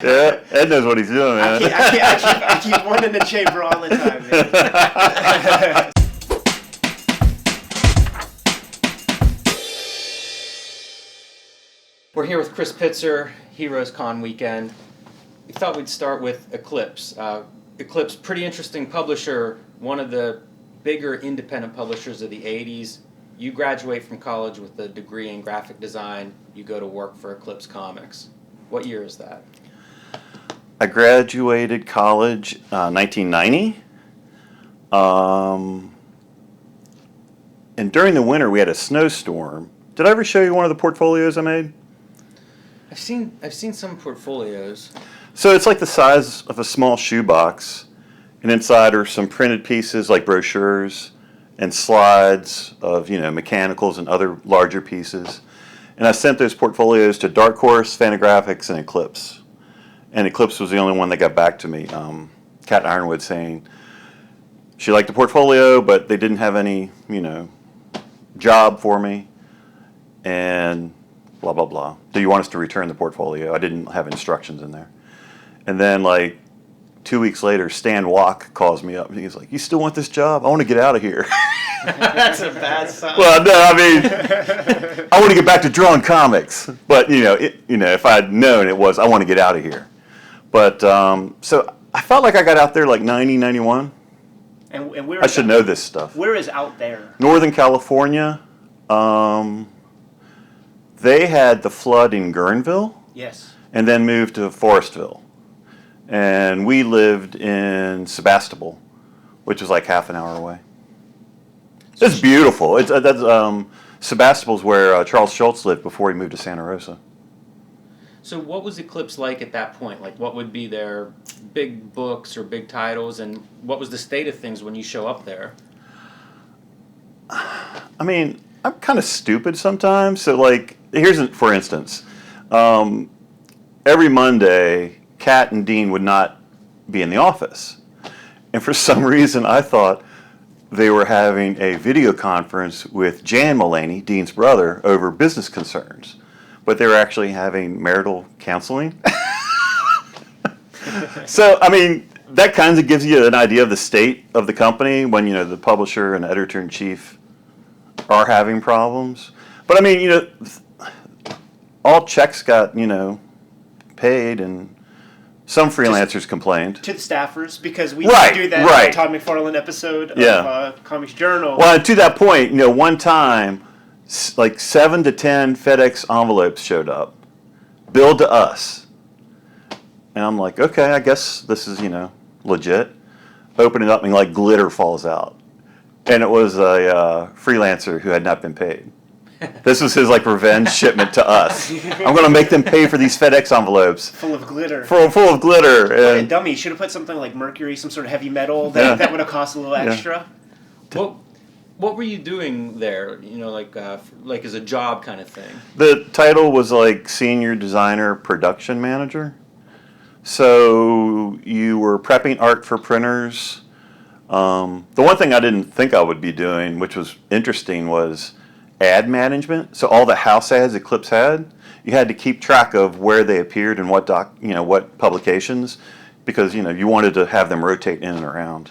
Yeah, Ed knows what he's doing, man. I keep one in the chamber all the time, man. We're here with Chris Pitzer, Heroes Con weekend. We thought we'd start with Eclipse. Eclipse, pretty interesting publisher, one of the bigger independent publishers of the 80s. You graduate from college with a degree in graphic design. You go to work for Eclipse Comics. What year is that? I graduated college 1990. And during the winter, we had a snowstorm. Did I ever show you one of the portfolios I made? I've seen some portfolios. So it's like the size of a small shoebox, and inside are some printed pieces like brochures and slides of, mechanicals and other larger pieces. And I sent those portfolios to Dark Horse, Fantagraphics, and Eclipse. And Eclipse was the only one that got back to me. Kat Ironwood saying she liked the portfolio, but they didn't have any, job for me. And blah, blah, blah. Do you want us to return the portfolio? I didn't have instructions in there. And then, 2 weeks later, Stan Walk calls me up. And he's like, "You still want this job? I want to get out of here." That's a bad sign. Well, no, I want to get back to drawing comics. But, if I had known it was, I want to get out of here. But, so I felt like I got out there 90, 91. And where I should know this stuff. Where is out there? Northern California. They had the flood in Guerneville. Yes. And then moved to Forestville. And we lived in Sebastopol, which was half an hour away. It's beautiful. Sebastopol's where Charles Schultz lived before he moved to Santa Rosa. So what was Eclipse like at that point? What would be their big books or big titles, and what was the state of things when you show up there? I'm kind of stupid sometimes. So, for instance, every Monday, Kat and Dean would not be in the office. And for some reason, I thought they were having a video conference with Jan Mulaney, Dean's brother, over business concerns. But they were actually having marital counseling. So, that kind of gives you an idea of the state of the company when, the publisher and editor-in-chief are having problems. But, all checks got, paid, and some freelancers complained. To the staffers, because we do that in the Todd McFarlane episode of Comics Journal. Well, to that point, one time, 7 to 10 FedEx envelopes showed up, billed to us. And I'm like, okay, I guess this is, legit. Open it up and glitter falls out. And it was a freelancer who had not been paid. This was his revenge shipment to us. I'm going to make them pay for these FedEx envelopes. Full of glitter. Full of glitter. And a dummy. Should have put something like mercury, some sort of heavy metal that would have cost a little extra. Yeah. What were you doing there? As a job kind of thing. The title was Senior Designer Production Manager. So you were prepping art for printers. The one thing I didn't think I would be doing, which was interesting, was ad management. So all the house ads Eclipse had, you had to keep track of where they appeared and what what publications, because you wanted to have them rotate in and around.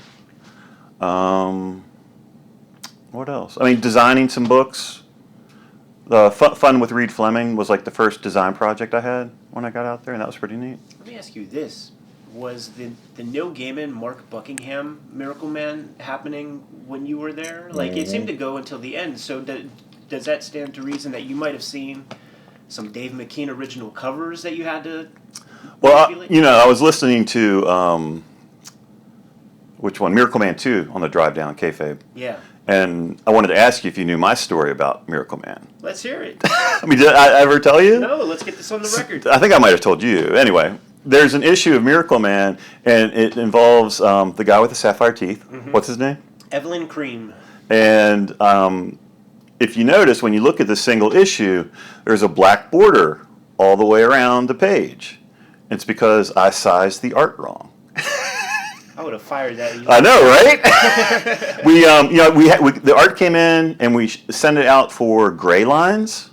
What else? Designing some books. The Fun with Reed Fleming was the first design project I had when I got out there, and that was pretty neat. Let me ask you this. Was the Neil Gaiman, Mark Buckingham Miracleman happening when you were there? It seemed to go until the end, so does that stand to reason that you might have seen some Dave McKean original covers that you had to manipulate? I was listening to, which one? Miracleman 2 on the drive down, Kayfabe. Yeah. And I wanted to ask you if you knew my story about Miracleman. Let's hear it. Did I ever tell you? No, let's get this on the record. I think I might have told you. Anyway, there's an issue of Miracleman, and it involves the guy with the sapphire teeth. Mm-hmm. What's his name? Evelyn Cream. And if you notice, when you look at the single issue, there's a black border all the way around the page. It's because I sized the art wrong. I would have fired that. I know, right? The art came in, and we sent it out for gray lines.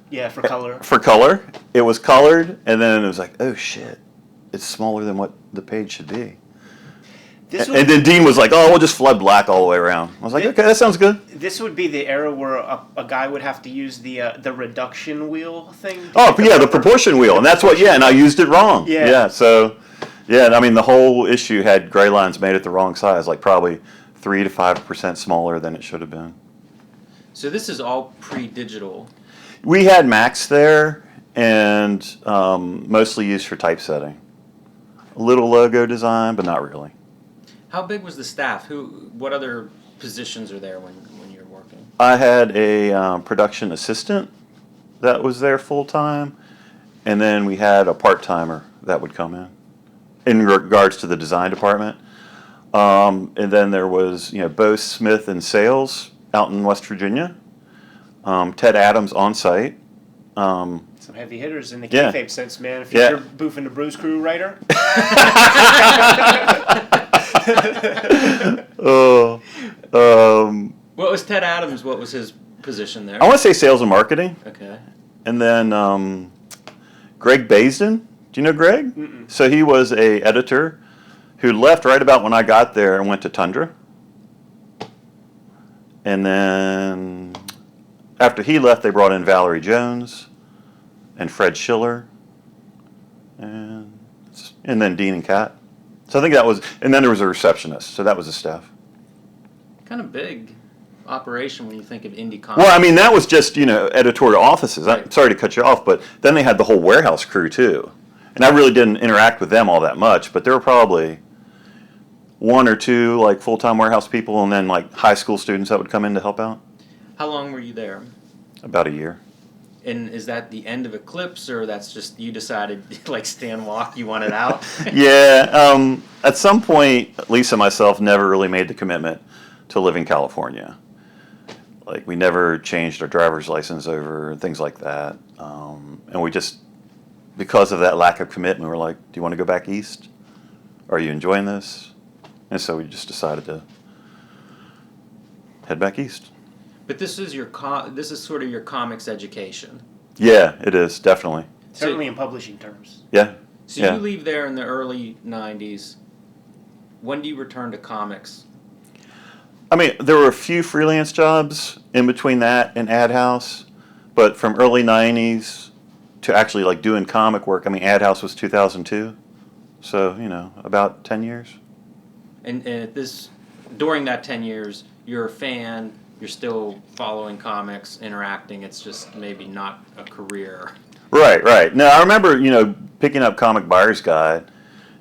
Yeah, for color. For color. It was colored, and then it was oh shit, it's smaller than what the page should be. And then Dean was like, "Oh, we'll just flood black all the way around." I was like, "Okay, that sounds good." This would be the era where a guy would have to use the reduction wheel thing. Oh, yeah, the proportion wheel, and that's what. Yeah, and I used it wrong. Yeah. So, yeah, I mean, the whole issue had gray lines made it the wrong size, like probably 3 to 5% smaller than it should have been. So this is all pre-digital. We had Macs there, and mostly used for typesetting. A little logo design, but not really. How big was the staff? What other positions are there when you're working? I had a production assistant that was there full time, and then we had a part timer that would come in regards to the design department. And then there was Bo Smith in sales out in West Virginia, Ted Adams on site. Some heavy hitters in the Yeah. kayfabe sense, man. If you're boofing the Bruce Crew writer. What was Ted Adams? What was his position there? I want to say sales and marketing. Okay. And then Greg Baisden. Do you know Greg? Mm-mm. So he was a editor who left right about when I got there and went to Tundra. And then after he left, they brought in Valerie Jones and Fred Schiller, and then Dean and Kat. So I think that was, and then there was a receptionist. So that was the staff. Kind of big operation when you think of indie comics. Well, I mean, that was just, editorial offices. I'm sorry to cut you off, but then they had the whole warehouse crew, too. And I really didn't interact with them all that much, but there were probably 1 or 2, like, full-time warehouse people, and then, like, high school students that would come in to help out. How long were you there? About a year. And is that the end of Eclipse, or that's just you decided, like Stan Walk, you wanted out? Yeah, at some point, Lisa and myself never really made the commitment to live in California. Like, we never changed our driver's license over and things like that. And we just, because of that lack of commitment, we're like, do you want to go back east? Are you enjoying this? And so we just decided to head back east. But this is this is sort of your comics education. Yeah, it is, definitely. Certainly in publishing terms. Yeah. So you leave there in the early 90s. When do you return to comics? I mean, there were a few freelance jobs in between that and AdHouse, but from early 90s to actually like doing comic work, I mean, AdHouse was 2002, so, about 10 years. And during that 10 years, you're a fan, you're still following comics, interacting, it's just maybe not a career. Right. No, I remember, picking up Comic Buyer's Guide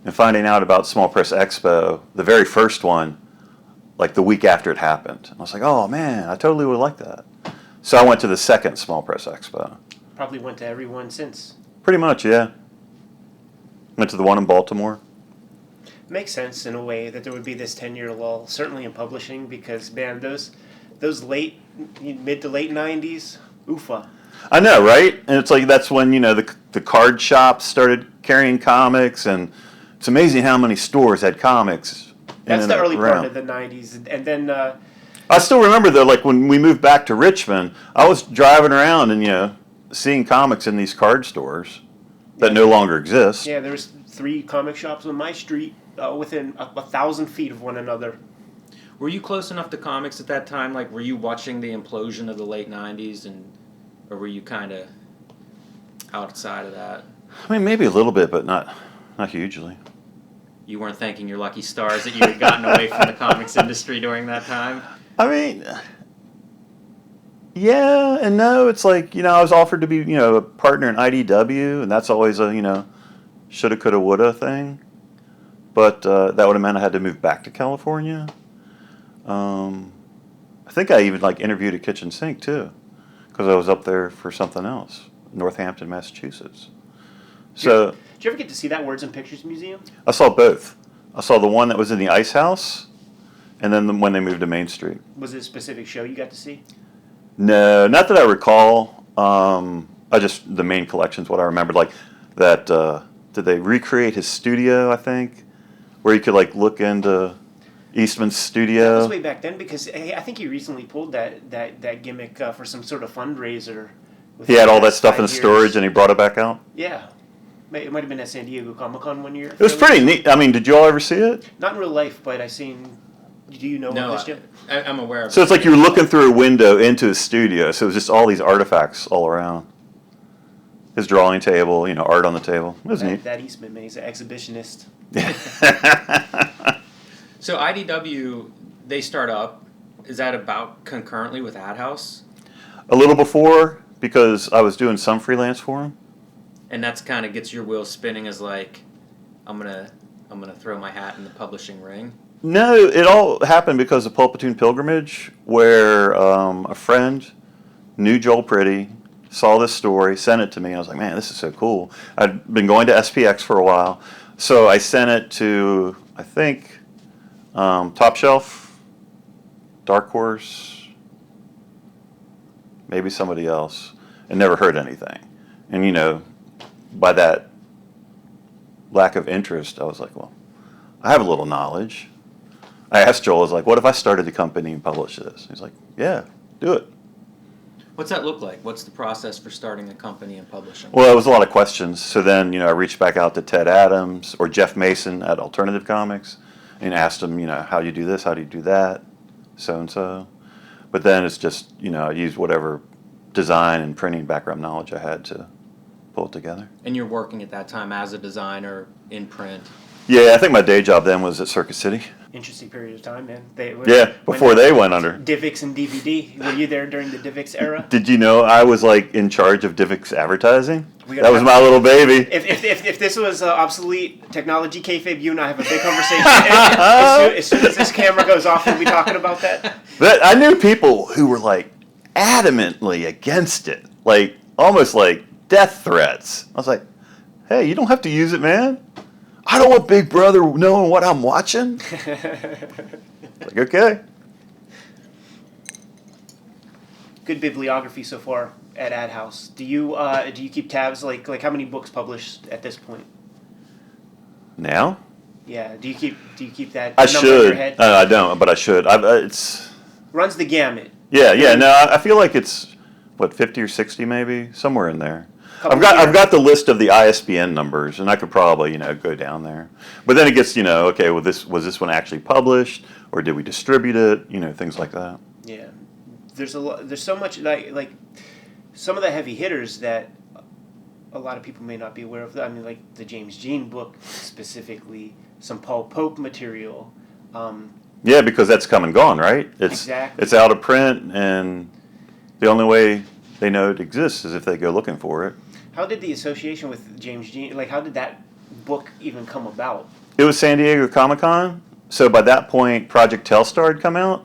and finding out about Small Press Expo, the very first one, like the week after it happened. I was like, oh man, I totally would like that. So I went to the second Small Press Expo. Probably went to every one since. Pretty much, yeah. Went to the one in Baltimore. Makes sense in a way that there would be this 10-year lull, certainly in publishing, because man, those mid to late 90s, oofa. I know, right? And it's like that's when the card shops started carrying comics, and it's amazing how many stores had comics. That's the early part of the 90s, and then. I still remember though, like when we moved back to Richmond, I was driving around and seeing comics in these card stores that no longer exist. Yeah, there's 3 comic shops on my street within 1,000 feet of one another. Were you close enough to comics at that time? Like, were you watching the implosion of the late 90s, or were you kind of outside of that? I mean, maybe a little bit, but not hugely. You weren't thanking your lucky stars that you had gotten away from the comics industry during that time? I mean, yeah and no. It's like, I was offered to be, a partner in IDW, and that's always a, shoulda, coulda, woulda thing. But that would have meant I had to move back to California. I think I even interviewed at Kitchen Sink too, because I was up there for something else, Northampton, Massachusetts. So Did you ever get to see that Words and Pictures Museum? I saw both. I saw the one that was in the Ice House, and then when they moved to Main Street. Was it a specific show you got to see? No, not that I recall. The main collection's what I remembered. Like that, did they recreate his studio, I think, where you could look into Eastman's studio? That was way back then, because I think he recently pulled that gimmick for some sort of fundraiser. He had all that stuff in storage and he brought it back out? Yeah. It might have been at San Diego Comic-Con one year. It was pretty neat. I mean, did you all ever see it? Not in real life, but I seen. Do you know No, of this, Jim? I'm aware of it. So it's like you were looking through a window into his studio. So it was just all these artifacts all around. His drawing table, art on the table. It was neat. That Eastman, man, he's an exhibitionist. So IDW, they start up. Is that about concurrently with AdHouse? A little before, because I was doing some freelance for him. And that's kind of gets your wheels spinning as like, I'm gonna throw my hat in the publishing ring. No, it all happened because of Pulpitoon Pilgrimage, where a friend knew Joel Pretty, saw this story, sent it to me, and I was like, man, this is so cool. I'd been going to SPX for a while, so I sent it to, I think, Top Shelf, Dark Horse, maybe somebody else, and never heard anything. And, by that lack of interest, I was like, well, I have a little knowledge. I asked Joel, I was like, what if I started the company and published this? He's like, yeah, do it. What's that look like? What's the process for starting a company and publishing? Well, it was a lot of questions. So then, I reached back out to Ted Adams or Jeff Mason at Alternative Comics and asked him, how do you do this? How do you do that? So-and-so. But then it's just, I used whatever design and printing background knowledge I had to pull it together. And you're working at that time as a designer in print. Yeah, I think my day job then was at Circuit City. Interesting period of time, man. Before they went under. DivX and DVD. Were you there during the DivX era? Did you know I was like in charge of DivX advertising? We That gotta was have- my little baby. If this was obsolete technology kayfabe, you and I have a big conversation. as soon as this camera goes off, we'll be talking about that. But I knew people who were like adamantly against it, like almost like death threats. I was like, hey, you don't have to use it, man. I don't want Big Brother knowing what I'm watching. Like, okay. Good bibliography so far at AdHouse. Do you keep tabs like how many books published at this point? Now? Yeah. Do you keep that? I number in your should. head? I don't, but I should. It's Runs the gamut. yeah. No, I feel like it's what 50 or 60 maybe, somewhere in there. Couple I've years. got the list of the ISBN numbers, and I could probably go down there. But then it gets okay, well, was this one actually published, or did we distribute it? Things like that. Yeah. There's so much like some of the heavy hitters that a lot of people may not be aware of. I mean, like the James Jean book specifically, some Paul Pope material. Yeah, because that's come and gone, right? Exactly. It's out of print, and the only way they know it exists is if they go looking for it. How did the association with James Jean, how did that book even come about? It was San Diego Comic-Con, so by that point, Project Telstar had come out.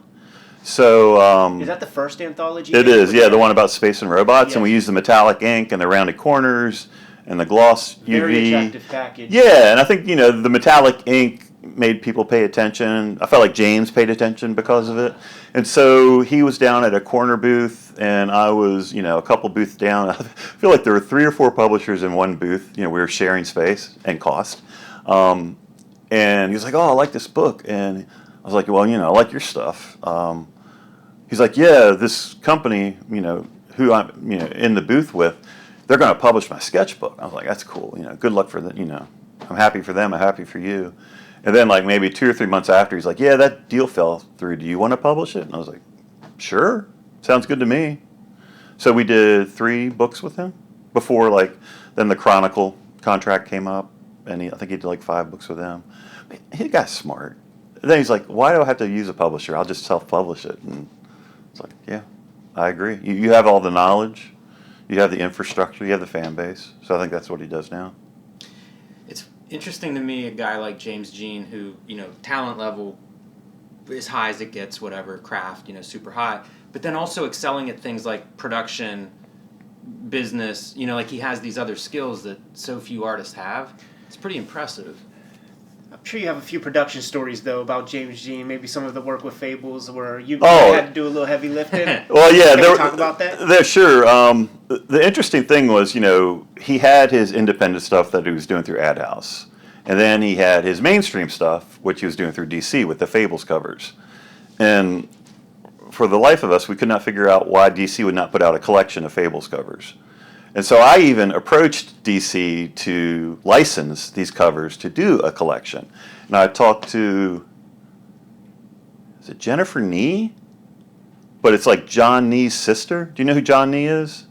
So Is that the first anthology? it is, yeah, the one about space and robots, and we Yes. used the metallic ink and the rounded corners and the gloss UV. Very attractive package. Yeah, and I think the metallic ink made people pay attention. I felt like James paid attention because of it, and so he was down at a corner booth, and I was a couple booths down. I feel like there were 3 or 4 publishers in one booth. We were sharing space and cost, and he was like, "Oh, I like this book," and I was like, "Well, I like your stuff." He's like, "Yeah, this company, who I'm, in the booth with, they're going to publish my sketchbook." I was like, "That's cool. Good luck for them. I'm happy for them. I'm happy for you." And then, like maybe 2 or 3 months after, he's like, "Yeah, that deal fell through. Do you want to publish it?" And I was like, "Sure, sounds good to me." So we did 3 books with him before, then the Chronicle contract came up, and I think he did 5 books with them. But he got smart. Then he's like, "Why do I have to use a publisher? I'll just self-publish it." And it's like, yeah, I agree. You have all the knowledge, you have the infrastructure, you have the fan base. So I think that's what he does now. It's interesting to me, a guy like James Jean, who, talent level as high as it gets, whatever, craft, super high, but then also excelling at things like production, business, he has these other skills that so few artists have. It's pretty impressive. I'm sure you have a few production stories though about James Jean. Maybe some of the work with Fables where you Oh. had to do a little heavy lifting. Well, yeah, Can we talk about that? Sure. The interesting thing was, he had his independent stuff that he was doing through AdHouse, and then he had his mainstream stuff, which he was doing through DC with the Fables covers. And for the life of us, we could not figure out why DC would not put out a collection of Fables covers. And so I even approached DC to license these covers to do a collection. And I talked to, is it Jennifer Nee? But it's like John Nee's sister. Do you know who John Nee is?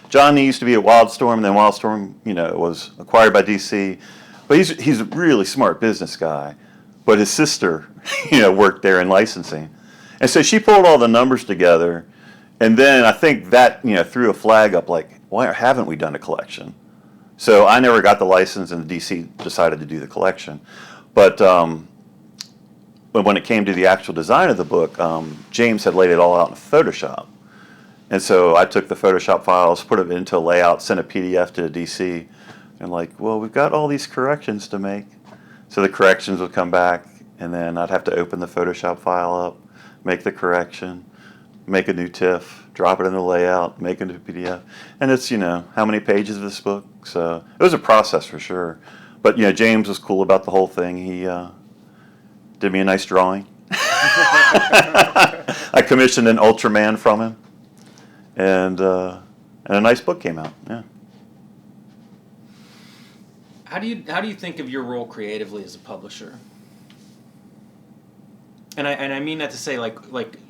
John Nee used to be at Wildstorm, and then Wildstorm, was acquired by DC. But he's a really smart business guy. But his sister, worked there in licensing. And so she pulled all the numbers together. And then I think that, threw a flag up like, why haven't we done a collection? So I never got the license, and the DC decided to do the collection. But when it came to the actual design of the book, James had laid it all out in Photoshop. And so I took the Photoshop files, put them into a layout, sent a PDF to DC, and we've got all these corrections to make. So the corrections would come back, and then I'd have to open the Photoshop file up, make the correction, make a new TIFF, drop it in the layout, make a new PDF. And it's, how many pages of this book? So it was a process for sure. But, James was cool about the whole thing. He did me a nice drawing. I commissioned an Ultraman from him. And a nice book came out, yeah. How do you think of your role creatively as a publisher? And I mean that to say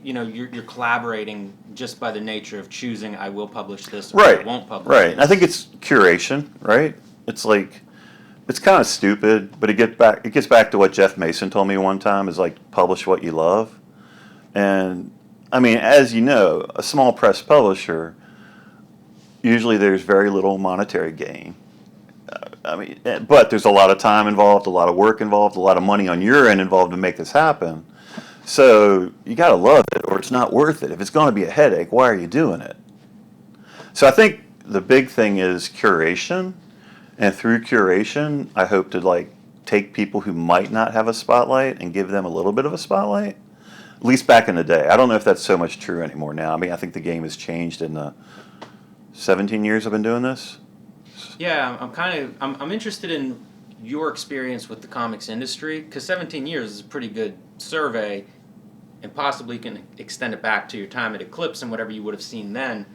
you're collaborating just by the nature of choosing I will publish this or I won't publish Right. this. I think it's curation, right? It's it's kind of stupid, but it gets back to what Jeff Mason told me one time is publish what you love. And I mean, as you know, a small press publisher, usually there's very little monetary gain. But there's a lot of time involved, a lot of work involved, a lot of money on your end involved to make this happen. So you got to love it, or it's not worth it. If it's going to be a headache, why are you doing it? So I think the big thing is curation, and through curation, I hope to take people who might not have a spotlight and give them a little bit of a spotlight. At least back in the day. I don't know if that's so much true anymore now. I mean, I think the game has changed in the 17 years I've been doing this. Yeah, I'm interested in your experience with the comics industry, because 17 years is a pretty good survey, and possibly can extend it back to your time at Eclipse and whatever you would have seen then.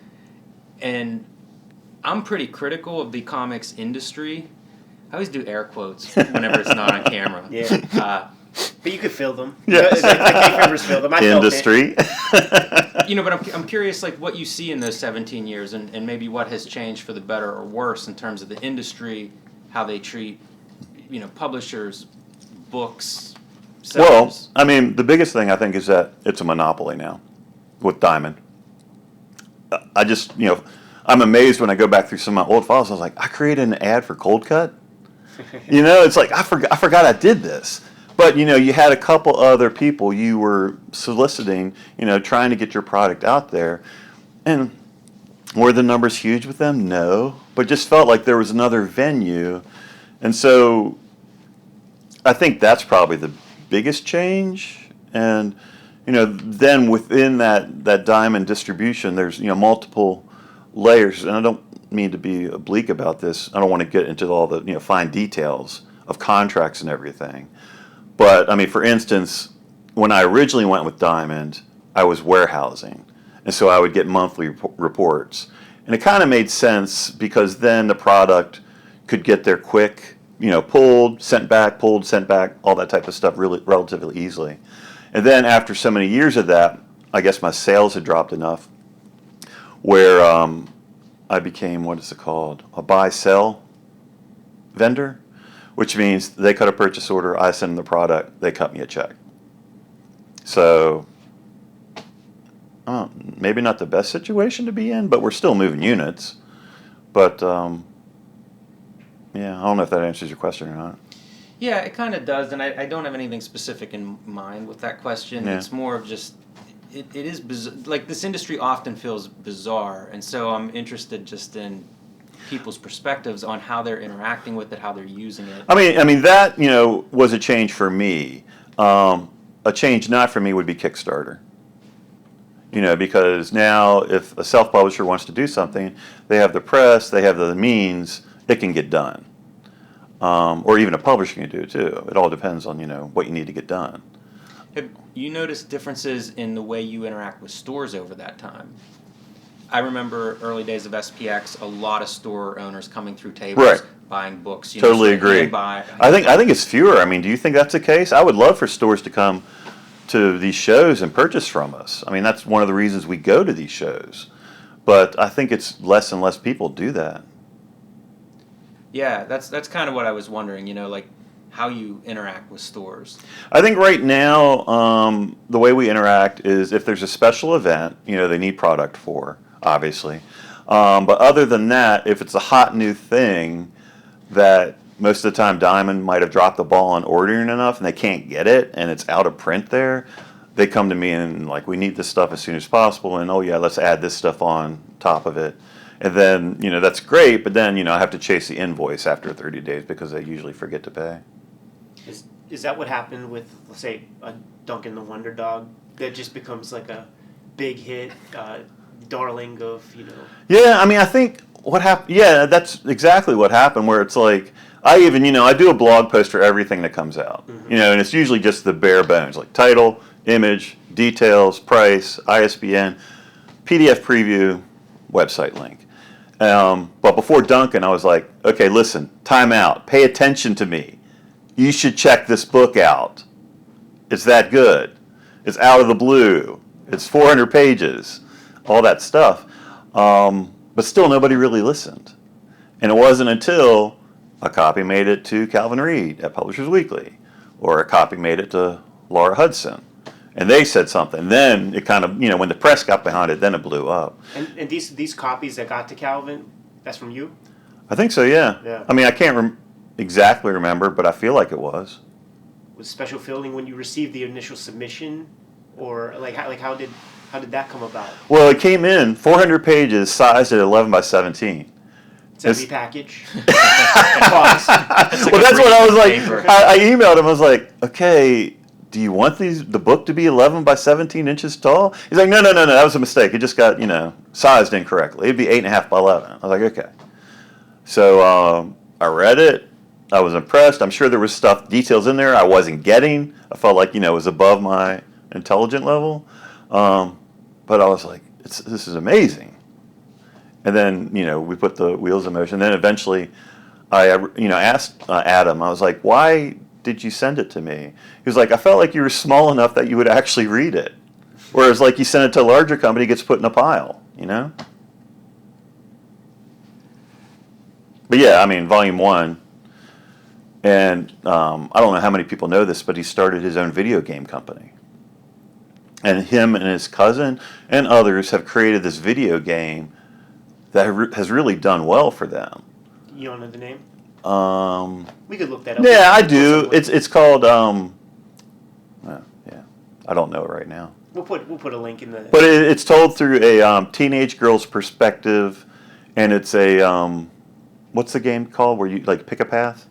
And I'm pretty critical of the comics industry. I always do air quotes whenever it's not on camera. Yeah. But you could fill them. Yes. Like Kayfabe's filled them. I felt Industry. But I'm curious, what you see in those 17 years, and maybe what has changed for the better or worse in terms of the industry, how they treat, publishers, books, sellers. Well, I mean, the biggest thing I think is that it's a monopoly now with Diamond. I just, I'm amazed when I go back through some of my old files. I was like, I created an ad for Cold Cut. It's like I forgot I did this. But you had a couple other people you were soliciting, trying to get your product out there, and were the numbers huge with them? No, but just felt like there was another venue, and so I think that's probably the biggest change. And then within that Diamond distribution, there's multiple layers, and I don't mean to be oblique about this. I don't want to get into all the fine details of contracts and everything. But, I mean, for instance, when I originally went with Diamond, I was warehousing. And so I would get monthly reports. And it kind of made sense because then the product could get there quick, pulled, sent back, all that type of stuff really relatively easily. And then after so many years of that, I guess my sales had dropped enough where I became, a buy-sell vendor. Which means they cut a purchase order, I send them the product, they cut me a check. So, maybe not the best situation to be in, but we're still moving units. But, I don't know if that answers your question or not. Yeah, it kind of does, and I don't have anything specific in mind with that question. Yeah. It's more of just, it is bizarre. This industry often feels bizarre, and so I'm interested just in people's perspectives on how they're interacting with it, how they're using it. I mean that was a change for me. A change not for me would be Kickstarter. Because now if a self-publisher wants to do something, they have the press, they have the means, it can get done. Or even a publisher can do it too. It all depends on what you need to get done. Have you noticed differences in the way you interact with stores over that time? I remember early days of SPX, a lot of store owners coming through tables, Right. buying books. Totally agree. Buy. I think it's fewer. I mean, do you think that's the case? I would love for stores to come to these shows and purchase from us. I mean, that's one of the reasons we go to these shows. But I think it's less and less people do that. Yeah, that's kind of what I was wondering. Like how you interact with stores. I think right now, the way we interact is if there's a special event, they need product for, obviously. But other than that, if it's a hot new thing that most of the time Diamond might have dropped the ball on ordering enough and they can't get it and it's out of print there, they come to me and like, we need this stuff as soon as possible, and oh yeah, let's add this stuff on top of it. And then, that's great, but then, I have to chase the invoice after 30 days because they usually forget to pay. Is that what happened with, let's say, a Duncan the Wonder Dog that just becomes like a big hit, darling of, Yeah, I mean, I think what happened, yeah, that's exactly what happened, where it's like, I even, I do a blog post for everything that comes out, and it's usually just the bare bones, like title, image, details, price, ISBN, PDF preview, website link. But before Duncan, I was like, okay, listen, time out, pay attention to me. You should check this book out. It's that good. It's out of the blue. It's 400 pages, all that stuff. But still, nobody really listened. And it wasn't until a copy made it to Calvin Reed at Publishers Weekly, or a copy made it to Laura Hudson, and they said something. Then it kind of, when the press got behind it, then it blew up. And these copies that got to Calvin, that's from you? I think so, yeah. Yeah. I mean, I can't exactly remember, but I feel like it was. Was special feeling when you received the initial submission, or how did that come about? Well, it came in 400 pages, sized at 11 by 17. It's a heavy package. Well, that's what I was like. I emailed him. I was like, okay, do you want the book to be 11 by 17 inches tall? He's like, no, that was a mistake. It just got, sized incorrectly. It'd be 8.5 by 11. I was like, okay. So I read it. I was impressed. I'm sure there was details in there I wasn't getting. I felt like, it was above my intelligent level. But I was like, this is amazing. And then, we put the wheels in motion. Then eventually I, asked Adam, I was like, why did you send it to me? He was like, I felt like you were small enough that you would actually read it. Whereas like you send it to a larger company, it gets put in a pile, But yeah, I mean, volume 1. And I don't know how many people know this, but he started his own video game company. And him and his cousin and others have created this video game that has really done well for them. You don't know the name? We could look that up. Yeah, I do. It's called. Yeah, I don't know it right now. We'll put a link in the. But it's told through a teenage girl's perspective, and it's a what's the game called where you like pick a path?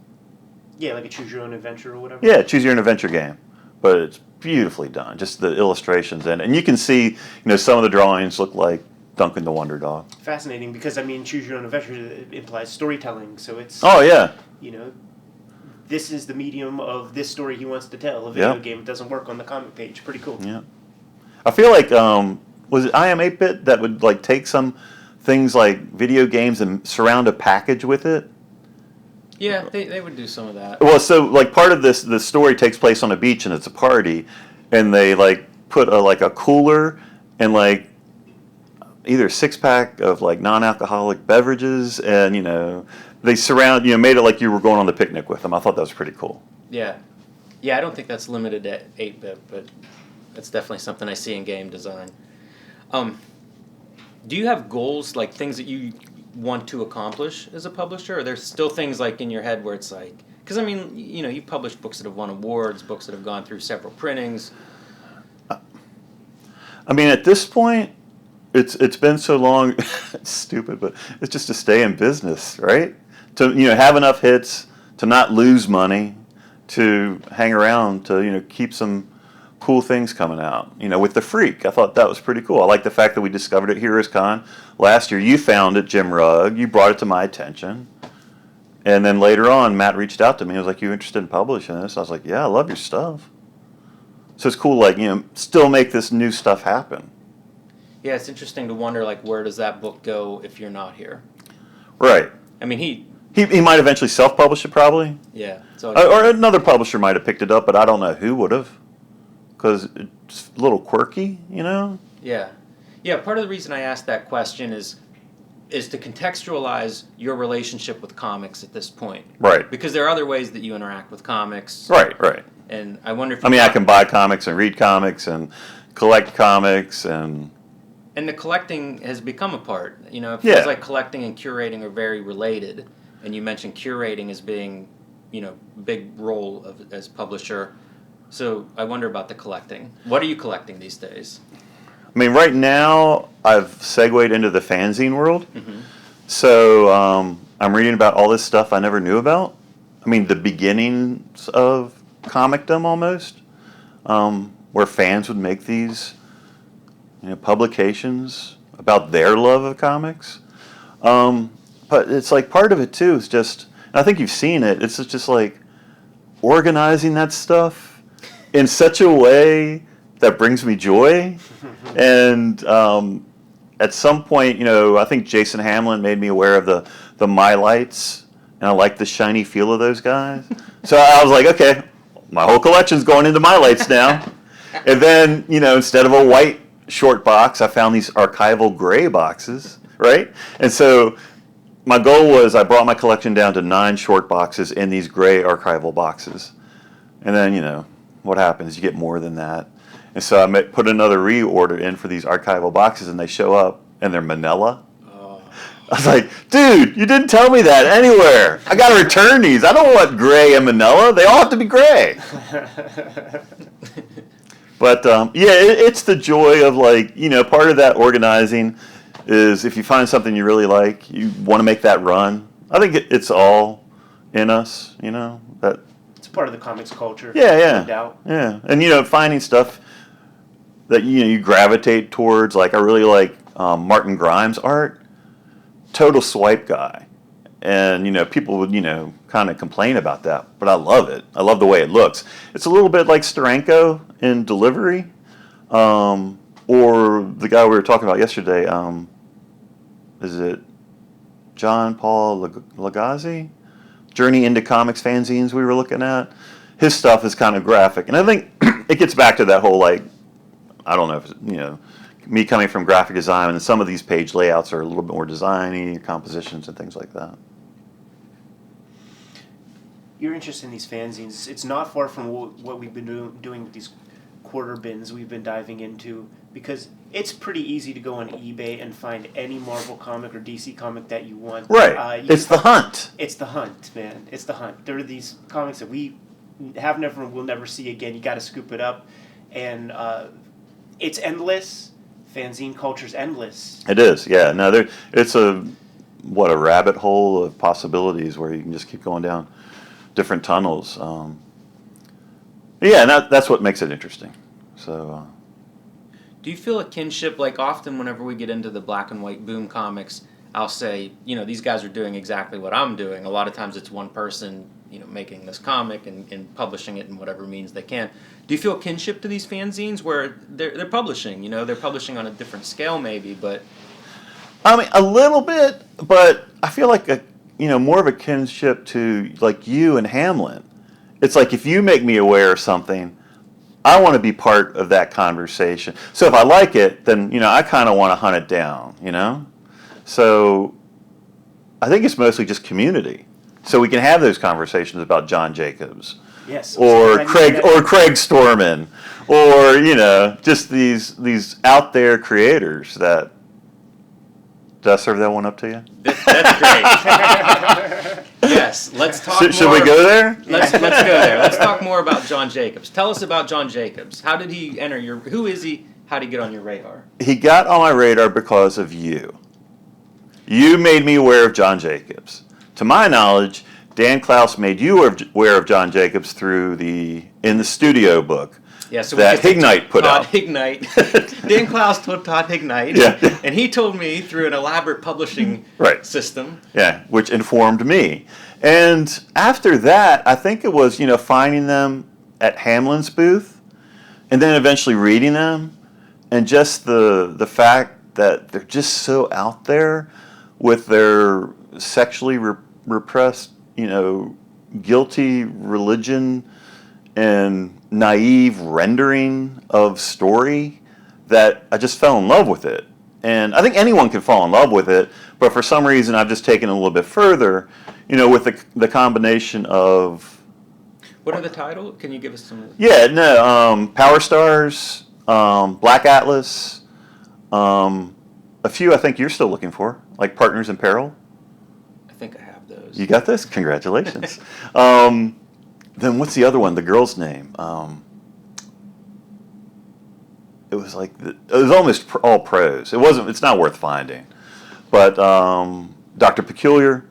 Yeah, like a choose your own adventure or whatever. Yeah, choose your own adventure game. But it's beautifully done. Just the illustrations and you can see, some of the drawings look like Duncan the Wonder Dog. Fascinating, because I mean, choose your own adventure implies storytelling, so it's. Oh yeah. This is the medium of this story he wants to tell. A video game doesn't work on the comic page. Pretty cool. Yeah. I feel like was it I Am 8-Bit that would like take some things like video games and surround a package with it? Yeah, they would do some of that. Well, so like part of the story takes place on a beach and it's a party, and they like put a cooler and like either a 6-pack of like non-alcoholic beverages, and they surround made it like you were going on the picnic with them. I thought that was pretty cool. Yeah, I don't think that's limited to 8-bit, but that's definitely something I see in game design. Do you have goals, like things that you want to accomplish as a publisher? Or there's still things like in your head where it's like, because I mean, you've published books that have won awards, books that have gone through several printings. I mean, at this point, it's been so long. It's stupid, but it's just to stay in business, right? To have enough hits, to not lose money, to hang around, to keep some cool things coming out. With The Freak, I thought that was pretty cool. I like the fact that we discovered it Heroes Con last year. You found it, Jim Rugg. You brought it to my attention. And then later on, Matt reached out to me. He was like, you interested in publishing this? I was like, yeah, I love your stuff. So it's cool, like, still make this new stuff happen. Yeah, it's interesting to wonder, like, where does that book go if you're not here? Right. I mean, he might eventually self-publish it, probably. yeah. So Or another publisher might have picked it up, but I don't know who would have. Because it's a little quirky, you know? yeah, yeah. Part of the reason I asked that question is to contextualize your relationship with comics at this point. Right. Because there are other ways that you interact with comics. Right. And I wonder if I mean, I can buy comics and read comics and collect comics and... And the collecting has become a part. You know, it feels like collecting and curating are very related. And you mentioned curating as being, you know, big role as publisher. So I wonder about the collecting. What are you collecting these days? I mean, right now, I've segued into the fanzine world. Mm-hmm. So I'm reading about all this stuff I never knew about. I mean, the beginnings of comicdom almost, where fans would make these, you know, publications about their love of comics. But it's like part of it too is just, and I think you've seen it, it's just like organizing that stuff in such a way that brings me joy. And at some point, you know, I think Jason Hamlin made me aware of the My Lights, and I like the shiny feel of those guys. So I was like, okay, my whole collection's going into My Lights now. And then, you know, instead of a white short box, I found these archival gray boxes, right? And so my goal was I brought my collection down to 9 short boxes in these gray archival boxes. And then, you know, what happens? You get more than that. And so I put another reorder in for these archival boxes, and they show up, and they're manila. Oh. I was like, dude, you didn't tell me that anywhere. I got to return these. I don't want gray and manila. They all have to be gray. But, yeah, it's the joy of, like, you know, part of that organizing is if you find something you really like, you want to make that run. I think it's all in us, you know, that... It's part of the comics culture. Yeah. No doubt. Yeah. And, you know, finding stuff that, you know, you gravitate towards. Like, I really like Martin Grimes' art. Total swipe guy. And, you know, people would, you know, kind of complain about that. But I love it. I love the way it looks. It's a little bit like Steranko in delivery. Or the guy we were talking about yesterday. Is it John Paul Lagasse? Journey into Comics fanzines we were looking at. His stuff is kind of graphic. And I think it gets back to that whole, like, I don't know if, you know, me coming from graphic design, and some of these page layouts are a little bit more designy, compositions and things like that. You're interested in these fanzines. It's not far from what we've been doing with these quarter bins we've been diving into, because it's pretty easy to go on eBay and find any Marvel comic or DC comic that you want. Right. It's the hunt. It's the hunt, man. It's the hunt. There are these comics that we have never, will never see again. You got to scoop it up, and it's endless. Fanzine culture's endless. It is, yeah. No, it's a rabbit hole of possibilities where you can just keep going down different tunnels. Yeah, and that's what makes it interesting. So. Do you feel a kinship? Like, often whenever we get into the black and white boom comics, I'll say, you know, these guys are doing exactly what I'm doing. A lot of times it's one person, you know, making this comic and publishing it in whatever means they can. Do you feel kinship to these fanzines where they're publishing? You know, they're publishing on a different scale maybe, but... I mean, a little bit, but I feel like more of a kinship to, like, you and Hamlin. It's like if you make me aware of something, I want to be part of that conversation. So if I like it, then, you know, I kind of want to hunt it down, you know? So I think it's mostly just community. So we can have those conversations about John Jacobs. Yes. Or Craig Storman, or, you know, just these out there creators that... Did I serve that one up to you? That's great. Yes, let's talk more. Should we go there? Let's go there. Let's talk more about John Jacobs. Tell us about John Jacobs. How did he enter your... Who is he? How did he get on your radar? He got on my radar because of you. You made me aware of John Jacobs. To my knowledge, Dan Klaus made you aware of John Jacobs through the In the Studio book. Yeah, so that Hignite put out. Todd Hignite. Dan Klaus told Todd Hignite. Yeah. And he told me through an elaborate publishing system. Yeah, which informed me. And after that, I think it was, you know, finding them at Hamlin's booth and then eventually reading them and just the fact that they're just so out there with their sexually repressed, guilty religion and naive rendering of story, that I just fell in love with it. And I think anyone can fall in love with it, but for some reason I've just taken it a little bit further, with the combination of... What are the title? Can you give us some? Yeah, no, Power Stars, Black Atlas, a few I think you're still looking for, like Partners in Peril. I think I have those. You got this? Congratulations. Then what's the other one? The girl's name? It was like it was almost all prose. It wasn't. It's not worth finding. But Dr. Peculiar.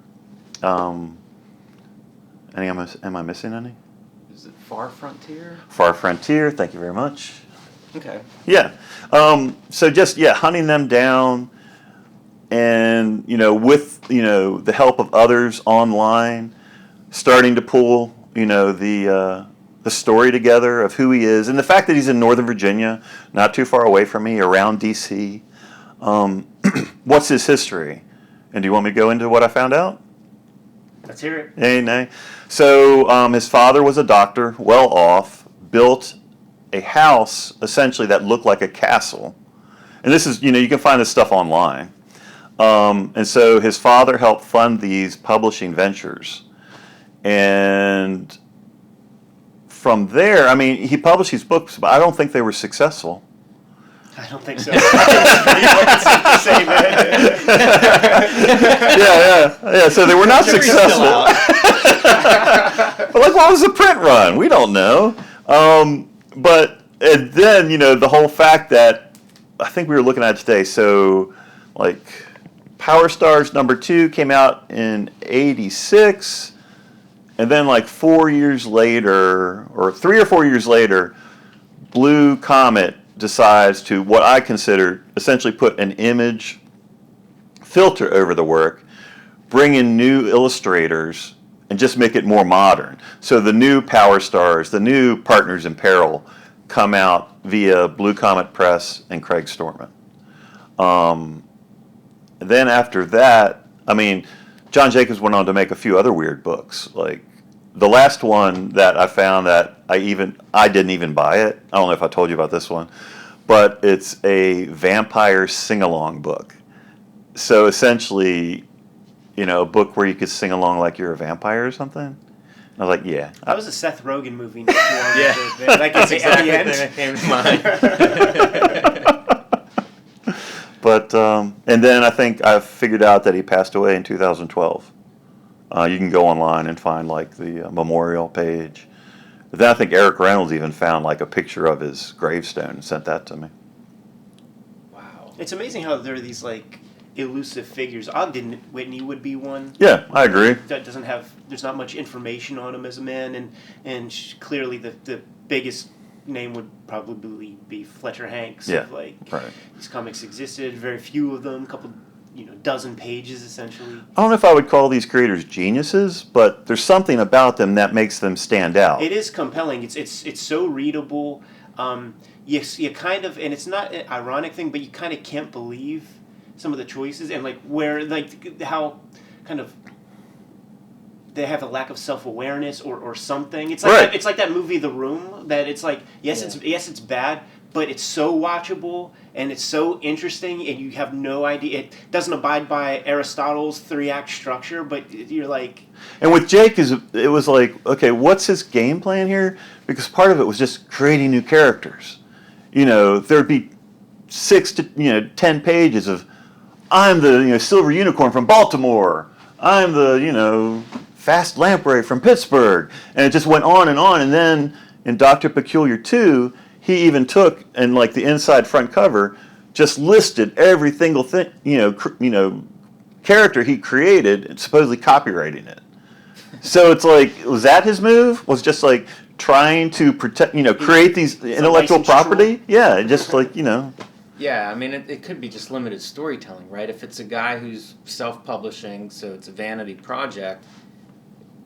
Am I missing any? Is it Far Frontier? Far Frontier. Thank you very much. Okay. Yeah. So just hunting them down, and with the help of others online, starting to pull the story together of who he is, and the fact that he's in Northern Virginia, not too far away from me, around D.C. What's his history? And do you want me to go into what I found out? Let's hear it. Hey, nay. So his father was a doctor, well off, built a house essentially that looked like a castle. And this is, you can find this stuff online. And so his father helped fund these publishing ventures. And from there, he published these books, but I don't think they were successful. I don't think so. It's pretty Yeah. So they were not successful. But what was the print run? We don't know. But and then the whole fact that I think we were looking at it today. So Power Stars #2 came out in '86. And then 4 years later, or 3 or 4 years later, Blue Comet decides to, what I consider, essentially put an image filter over the work, bring in new illustrators, and just make it more modern. So the new Power Stars, the new Partners in Peril, come out via Blue Comet Press and Craig Storman. Then after that, John Jacobs went on to make a few other weird books. Like the last one that I found that I didn't even buy it. I don't know if I told you about this one, but it's a vampire sing-along book. So essentially, a book where you could sing along like you're a vampire or something. And I was like, yeah. That was a Seth Rogen movie. Yeah, that's exactly the thing that came to mind. But and then I think I figured out that he passed away in 2012. You can go online and find the memorial page. But then I think Eric Reynolds even found a picture of his gravestone and sent that to me. Wow. It's amazing how there are these elusive figures. Ogden Whitney would be one. Yeah, I agree. That doesn't have. There's not much information on him as a man, and clearly the biggest name would probably be Fletcher Hanks. Yeah, right. These comics existed. Very few of them. A couple. Dozen pages essentially. I don't know if I would call these creators geniuses, but there's something about them that makes them stand out. It is compelling. It's so readable. You kind of, and it's not an ironic thing, but you kind of can't believe some of the choices and how kind of they have a lack of self-awareness or something. It's right. It's like that movie The Room, that it's it's bad, but it's so watchable and it's so interesting, and you have no idea. It doesn't abide by Aristotle's 3-act structure, but you're like... And with Jake, it was okay, what's his game plan here? Because part of it was just creating new characters. There'd be 6 to 10 pages of, I'm the silver unicorn from Baltimore. I'm the fast lamprey from Pittsburgh, and it just went on. And then in Dr. Peculiar 2, he even took, and the inside front cover, just listed every single thing, character he created, and supposedly copywriting it. So it's was that his move? Was just trying to protect, create these intellectual property? Yeah, just Yeah, it could be just limited storytelling, right? If it's a guy who's self-publishing, so it's a vanity project,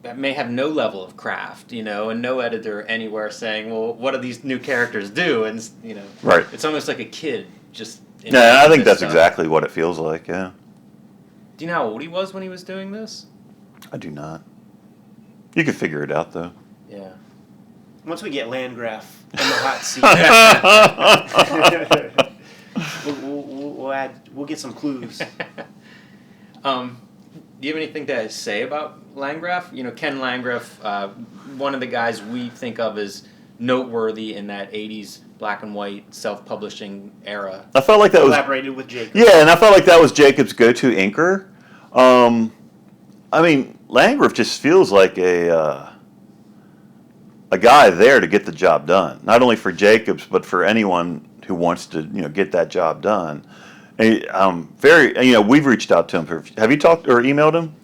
that may have no level of craft, you know, and no editor anywhere saying, well, what do these new characters do? And, you know, Right. it's almost like a kid just. Yeah, I think that's stuff. exactly what it feels like, yeah. Do you know how old he was when he was doing this? I do not. You could figure it out, though. Yeah. Once we get Landgraf in the hot seat, we'll get some clues. Do you have anything to say about Landgraf? You know, Ken Landgraf, one of the guys we think of as noteworthy in that 80s black and white self-publishing era. I felt like that was... Collaborated with Jacob. Yeah, and I felt like that was Jacob's go-to inker. I mean, Landgraf just feels like a guy there to get the job done. Not only for Jacobs, but for anyone who wants to, you know, get that job done. And, very, you know, we've reached out to him. Have you talked or emailed him?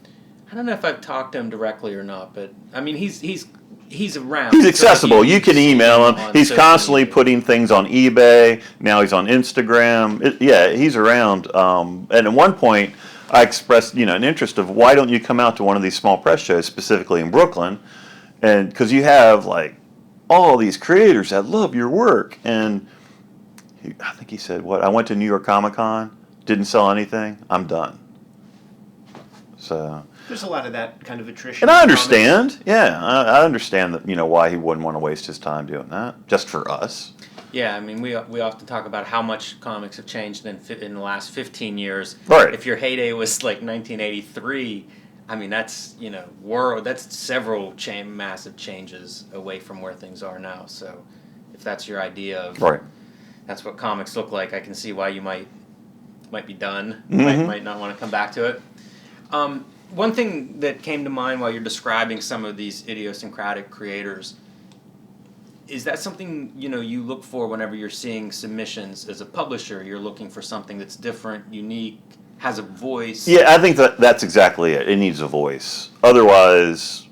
I don't know if I've talked to him directly or not, but I mean, he's around. He's accessible. You can email him. He's constantly media. putting things on eBay. Now he's on Instagram. Yeah, he's around. And at one point, I expressed, you know, an interest of why don't you come out to one of these small press shows, specifically in Brooklyn, and because you have like all these creators that love your work. And I think he said, "What? I went to New York Comic Con, didn't sell anything. I'm done." So. There's a lot of that kind of attrition. And I understand. Yeah, I understand that, you know, why he wouldn't want to waste his time doing that, just for us. Yeah, I mean, we often talk about how much comics have changed in the last 15 years. Right. If your heyday was like 1983, I mean, that's, you know, that's several massive changes away from where things are now. So if that's your idea of Right. that's what comics look like, I can see why you might be done, Mm-hmm. might not want to come back to it. One thing that came to mind while you're describing some of these idiosyncratic creators, is that something, you know, you look for whenever you're seeing submissions as a publisher? You're looking for something that's different, unique, has a voice? Yeah, I think that's exactly it. It needs a voice. Otherwise,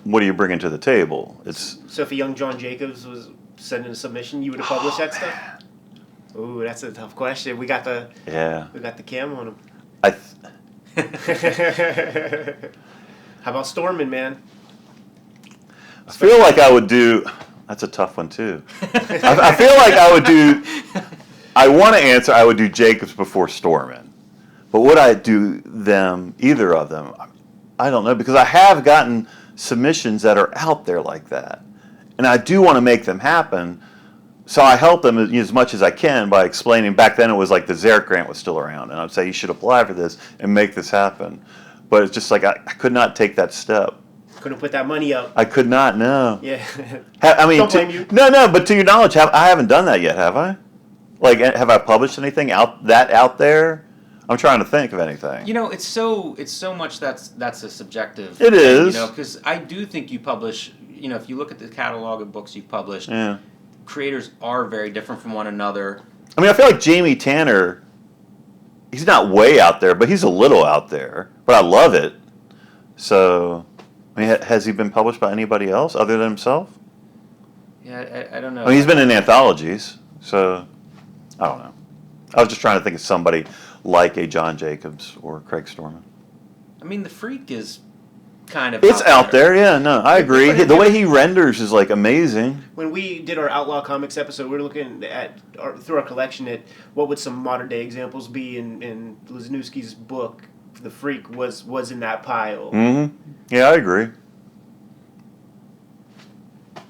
what are you bringing to the table? It's So if a young John Jacobs was sending a submission, you would have published that stuff? Ooh, that's a tough question. We got the cam on him. How about Stormin, man? I feel like I would do. That's a tough one too. I feel like I would do. I want to answer. I would do Jacobs before Stormin, but would I do either of them? I don't know, because I have gotten submissions that are out there like that, and I do want to make them happen. So I help them as much as I can by explaining. Back then it was like the Zarek grant was still around, and I'd say you should apply for this and make this happen. But it's just like I could not take that step. Couldn't put that money up. I could not. No. Yeah. I mean, Don't blame you. No. But to your knowledge, I haven't done that yet, have I? Like, have I published anything out there? I'm trying to think of anything. You know, it's so much that's a subjective. It is. You know, because I do think you publish. You know, if you look at the catalog of books you've published. Yeah. Creators are very different from one another. I mean, I feel like Jamie Tanner, he's not way out there, but he's a little out there. But I love it. So, I mean, has he been published by anybody else other than himself? Yeah, I don't know. I mean, he's been in anthologies, so I don't know. I was just trying to think of somebody like a John Jacobs or Craig Storman. I mean, the Freak is kind of It's out there, yeah, no, I agree. The way he renders is like amazing. When we did our Outlaw Comics episode, we were looking at through our collection at what would some modern day examples be, in Wisniewski's book. The Freak was in that pile. Mm-hmm. Yeah, I agree.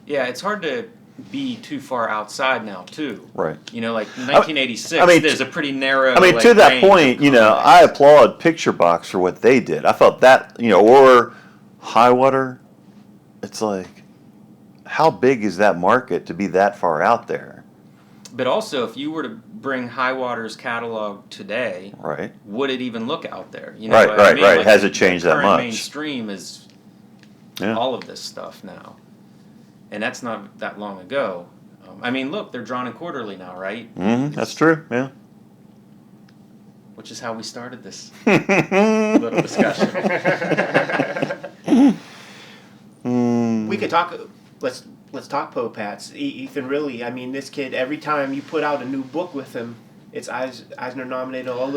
Yeah, it's hard to be too far outside now, too. Right. You know, like 1986, I mean, there's a pretty narrow. I mean, like, to that range of point, you know, comics. I applaud Picture Box for what they did. I felt that, you know, or Highwater. It's like, how big is that market to be that far out there? But also, if you were to bring Highwater's catalog today, Right. would it even look out there? You know Right, what I right, mean? right. Like, Has it the changed that current much? Mainstream is Yeah. all of this stuff now, and that's not that long ago. I mean, look, they're drawn in quarterly now, right? Mm-hmm. That's true, yeah. Which is how we started this little discussion. We could talk. Let's talk Poe Pats. Ethan, really. I mean, this kid. Every time you put out a new book with him, It's Eisner nominated all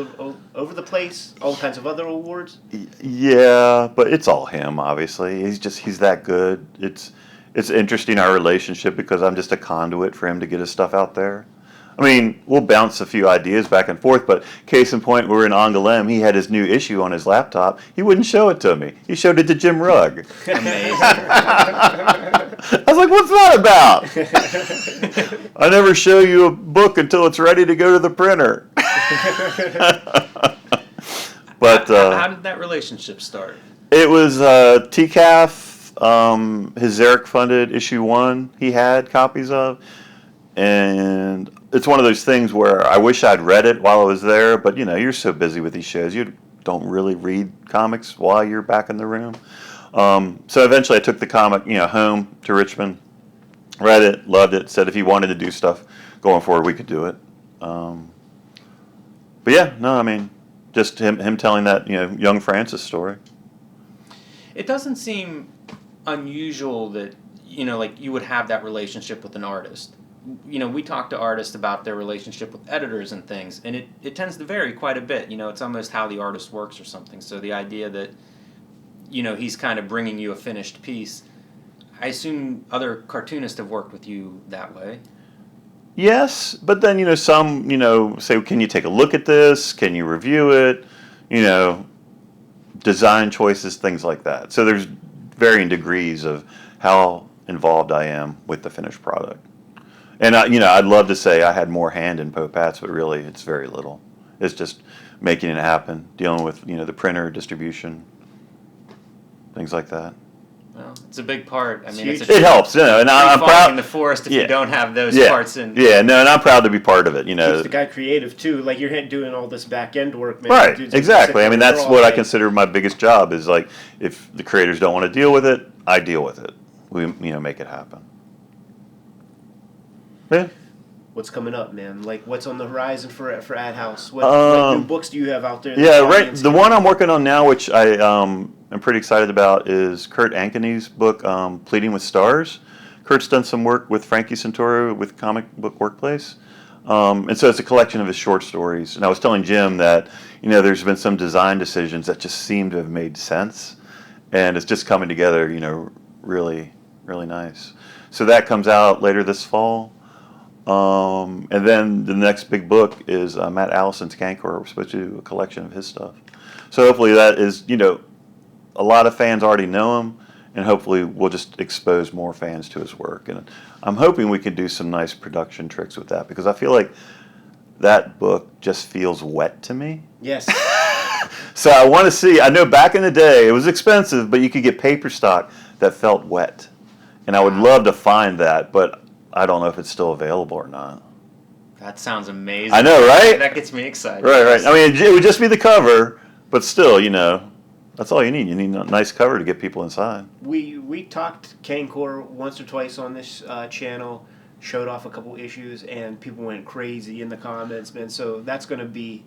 over the place, all kinds of other awards. Yeah, but it's all him. Obviously, he's that good. It's interesting, our relationship, because I'm just a conduit for him to get his stuff out there. I mean, we'll bounce a few ideas back and forth, but case in point, we were in Angoulême. He had his new issue on his laptop. He wouldn't show it to me. He showed it to Jim Rugg. Amazing. I was like, what's that about? I never show you a book until it's ready to go to the printer. But how did that relationship start? it was TCAF, his Xeric-funded issue 1 he had copies of. And it's one of those things where I wish I'd read it while I was there, but you're so busy with these shows, you don't really read comics while you're back in the room. So eventually I took the comic, home to Richmond, read it, loved it, said if he wanted to do stuff going forward, we could do it. But yeah, no, I mean, just him telling that, young Francis story. It doesn't seem unusual that, like you would have that relationship with an artist. We talk to artists about their relationship with editors and things, and it tends to vary quite a bit. It's almost how the artist works or something. So the idea that, he's kind of bringing you a finished piece, I assume other cartoonists have worked with you that way. Yes, but then, some, say, can you take a look at this? Can you review it? Design choices, things like that. So there's varying degrees of how involved I am with the finished product. And I'd love to say I had more hand in Pope Hats, but really it's very little. It's just making it happen, dealing with the printer, distribution, things like that. Well, it's a big part. I mean, Huge. it's a It helps, and I'm proud. in the forest if Yeah. you don't have those Yeah, parts in. yeah, no, and I'm proud to be part of it. Keeps the guy creative too. Like you're doing all this back end work, man. Right, Dude's exactly. I mean, that's what I can. consider my biggest job is like if the creators don't want to deal with it, I deal with it. We make it happen. Yeah. What's coming up, man? Like, what's on the horizon for AdHouse? What new books do you have out there? that Yeah, the right. audience The can- one I'm working on now, which I am pretty excited about, is Kurt Ankeny's book, Pleading with Stars. Kurt's done some work with Frankie Santoro with Comic Book Workplace. And so it's a collection of his short stories. And I was telling Jim that, there's been some design decisions that just seem to have made sense. And it's just coming together, really, really nice. So that comes out later this fall. And then the next big book is Matt Allison's Cancor. We're supposed to do a collection of his stuff. So hopefully that is, a lot of fans already know him, and hopefully we'll just expose more fans to his work. And I'm hoping we can do some nice production tricks with that, because I feel like that book just feels wet to me. Yes. So I want to see, I know back in the day it was expensive, but you could get paper stock that felt wet. And I would love to find that, but I don't know if it's still available or not. That sounds amazing. I know, right? That gets me excited. Right. I mean, it would just be the cover, but still, that's all you need. You need a nice cover to get people inside. We talked Cancor once or twice on this channel, showed off a couple issues, and people went crazy in the comments, man. So that's going to be,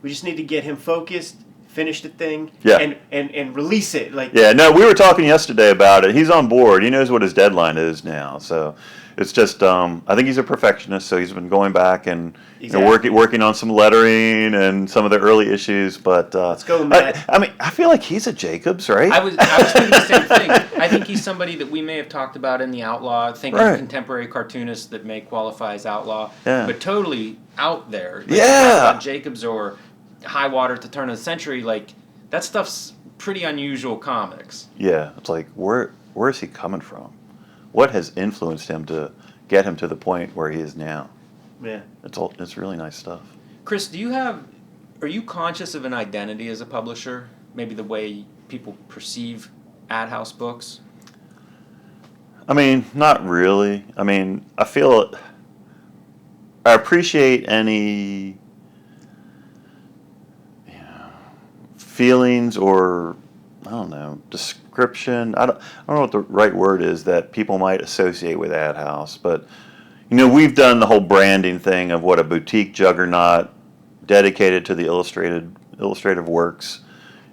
we just need to get him focused, finish the thing, Yeah. and release it. Like Yeah, no, we were talking yesterday about it. He's on board. He knows what his deadline is now. So it's just, I think he's a perfectionist, so he's been going back and working on some lettering and some of the early issues. But Let's go, Matt. I mean, I feel like he's a Jacobs, right? I was thinking the same thing. I think he's somebody that we may have talked about in the Outlaw, thinking Right. contemporary cartoonists that may qualify as Outlaw, Yeah. but totally out there. Like, Yeah. you talk about Jacobs or High Water at the turn of the century, like that stuff's pretty unusual comics. Yeah, it's like where is he coming from? What has influenced him to get him to the point where he is now? Yeah. It's really nice stuff. Chris, are you conscious of an identity as a publisher? Maybe the way people perceive AdHouse books? I mean, not really. I mean, I appreciate any feelings or, I don't know, description. I don't know what the right word is that people might associate with AdHouse, but we've done the whole branding thing of what a boutique juggernaut dedicated to the illustrative works,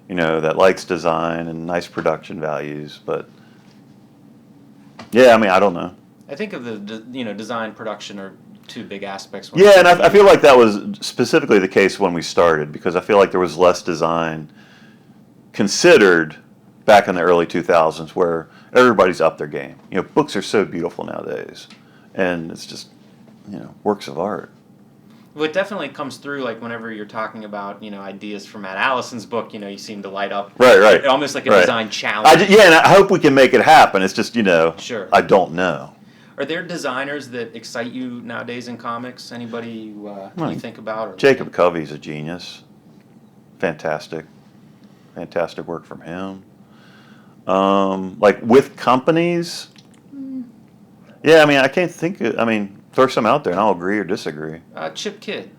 that likes design and nice production values. But yeah, I mean, I don't know. I think of the design, production, or two big aspects. Yeah, and I feel like that was specifically the case when we started, because I feel like there was less design considered back in the early 2000s, where everybody's up their game. You know, books are so beautiful nowadays, and it's just, you know, works of art. Well, it definitely comes through, like, whenever you're talking about, you know, ideas from Matt Allison's book, you know, you seem to light up. Right. Almost like a Right. design challenge. Yeah, and I hope we can make it happen. It's just, you know, Sure. I don't know. Are there designers that excite you nowadays in comics? Anybody you think about? Or Jacob Covey's a genius. Fantastic work from him. Like with companies, yeah, I mean, I can't think throw some out there and I'll agree or disagree. Chip Kidd.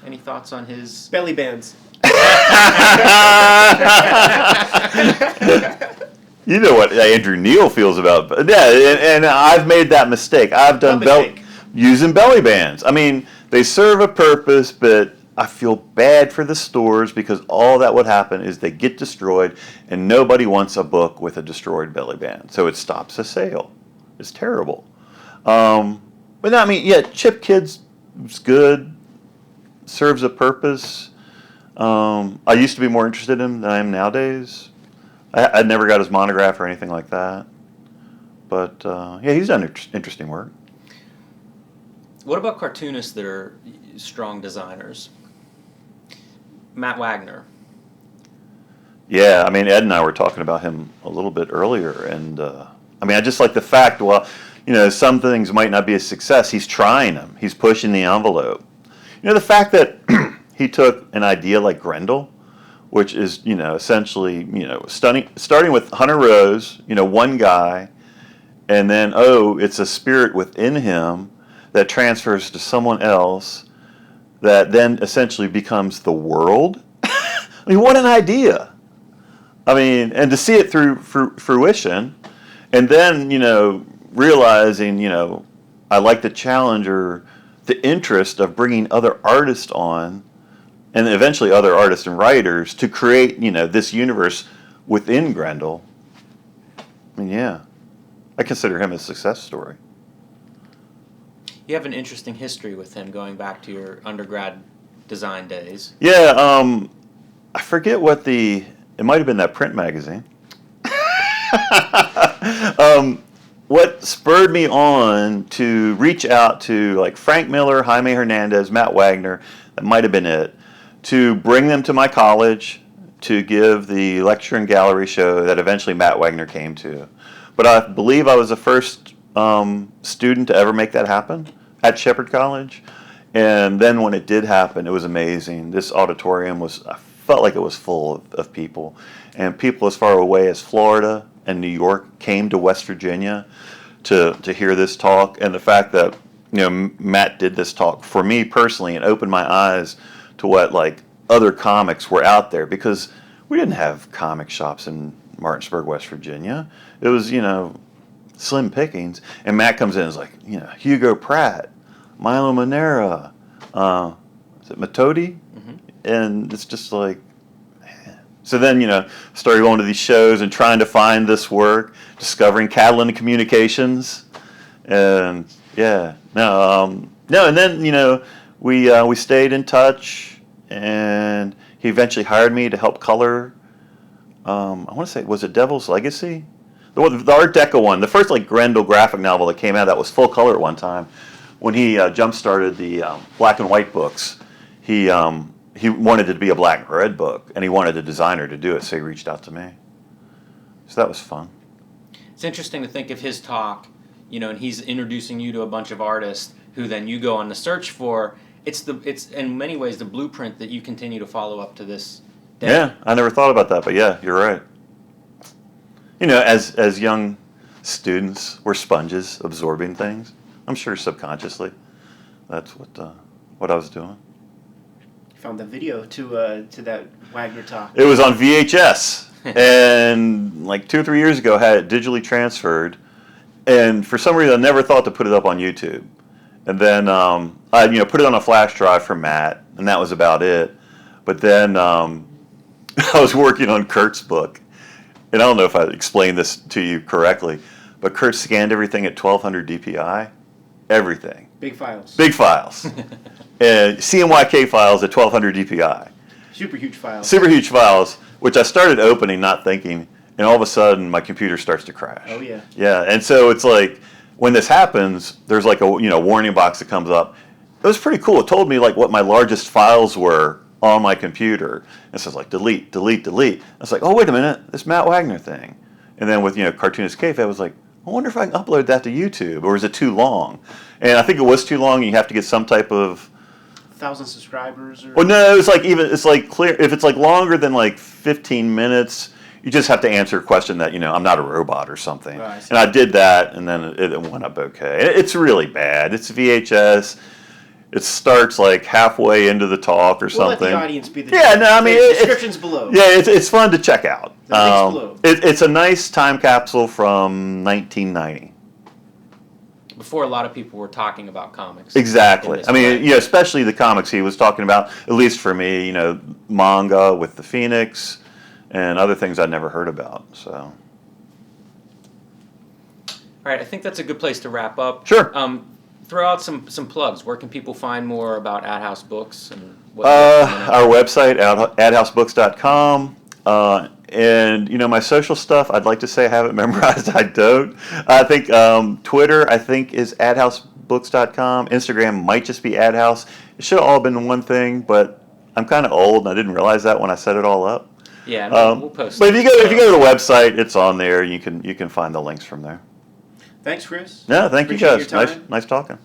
Any thoughts on his... Belly bands. You know what Andrew Neil feels about, and I've made that mistake. I've done using belly bands. I mean, they serve a purpose, but I feel bad for the stores, because all that would happen is they get destroyed, and nobody wants a book with a destroyed belly band, so it stops a sale. It's terrible. But no, I mean, yeah, Chip Kidd's good, serves a purpose. I used to be more interested in him than I am nowadays. I never got his monograph or anything like that. But, yeah, he's done interesting work. What about cartoonists that are strong designers? Matt Wagner. Yeah, I mean, Ed and I were talking about him a little bit earlier. And, I mean, I just like the fact, well, you know, some things might not be a success. He's trying them. He's pushing the envelope. You know, the fact that he took an idea like Grendel, which is, you know, essentially, you know, starting with Hunter Rose, you know, one guy, and then, it's a spirit within him that transfers to someone else that then essentially becomes the world. I mean, what an idea. I mean, and to see it through fruition, and then, you know, realizing, you know, I like the challenge or the interest of bringing other artists on, and eventually other artists and writers to create, you know, this universe within Grendel. I mean, yeah, I consider him a success story. You have an interesting history with him, going back to your undergrad design days. Yeah, I forget what it might have been that print magazine. What spurred me on to reach out to like Frank Miller, Jaime Hernandez, Matt Wagner, that might have been it, to bring them to my college to give the lecture and gallery show that eventually Matt Wagner came to. But I believe I was the first student to ever make that happen at Shepherd College. And then when it did happen, it was amazing. This auditorium I felt like it was full of people. And people as far away as Florida and New York came to West Virginia to hear this talk. And the fact that, you know, Matt did this talk for me personally and opened my eyes to what like other comics were out there, because we didn't have comic shops in Martinsburg, West Virginia. It was, you know, slim pickings. And Matt comes in and is like, you know, Hugo Pratt, Milo Manera, is it Metodi? Mm-hmm. And it's just like, man. So then, you know, started going to these shows and trying to find this work, discovering Catalan Communications, and yeah, no, and then, you know, we stayed in touch, and he eventually hired me to help color. I want to say, was it Devil's Legacy? The Art Deco one, the first like Grendel graphic novel that came out that was full color at one time. When he jump-started the black and white books, he wanted it to be a black and red book, and he wanted a designer to do it, so he reached out to me. So that was fun. It's interesting to think of his talk, you know, and he's introducing you to a bunch of artists who then you go on the search for. It's in many ways the blueprint that you continue to follow up to this day. Yeah, I never thought about that, but yeah, you're right. You know, as young students, we're sponges absorbing things. I'm sure subconsciously that's what I was doing. You found the video to that Wagner talk. It was on VHS, and like 2 or 3 years ago, I had it digitally transferred, and for some reason, I never thought to put it up on YouTube. And then I put it on a flash drive for Matt, and that was about it. But then I was working on Kurt's book, and I don't know if I explained this to you correctly, but Kurt scanned everything at 1200 DPI. everything. Big files. Big files. And CMYK files at 1200 DPI. Super huge files. Super huge files, which I started opening not thinking, and all of a sudden my computer starts to crash. Oh yeah. Yeah, and so it's like when this happens, there's like a warning box that comes up. It was pretty cool. It told me like what my largest files were on my computer. And it says like delete, delete, delete. I was like, oh wait a minute, this Matt Wagner thing. And then with Cartoonist Kayfabe, I was like, I wonder if I can upload that to YouTube, or is it too long? And I think it was too long. And you have to get some type of 1,000 subscribers. Or... Well, no, it's like clear. If it's like longer than like 15 minutes, you just have to answer a question that I'm not a robot or something. Oh, I see. And I did that, and then it went up okay. It's really bad. It's VHS. It starts like halfway into the talk or We'll something. let the audience be the Yeah, no, I mean descriptions below. Yeah, it's fun to check out. The links below. It's a nice time capsule from 1990. Before a lot of people were talking about comics. Exactly. in this I mean, way. especially the comics he was talking about. At least for me, manga with the Phoenix and other things I'd never heard about. So. All right, I think that's a good place to wrap up. Sure. Throw out some plugs. Where can people find more about AdHouse Books and what? Our website, adhousebooks.com. And my social stuff, I'd like to say I have it memorized. I don't. I think Twitter, I think, is adhousebooks.com. Instagram might just be AdHouse. It should have all been one thing, but I'm kind of old and I didn't realize that when I set it all up. Yeah, we'll post. But if you go to the website, it's on there. You can find the links from there. Thanks, Chris. Yeah, thank you Appreciate guys. your time. Nice talking.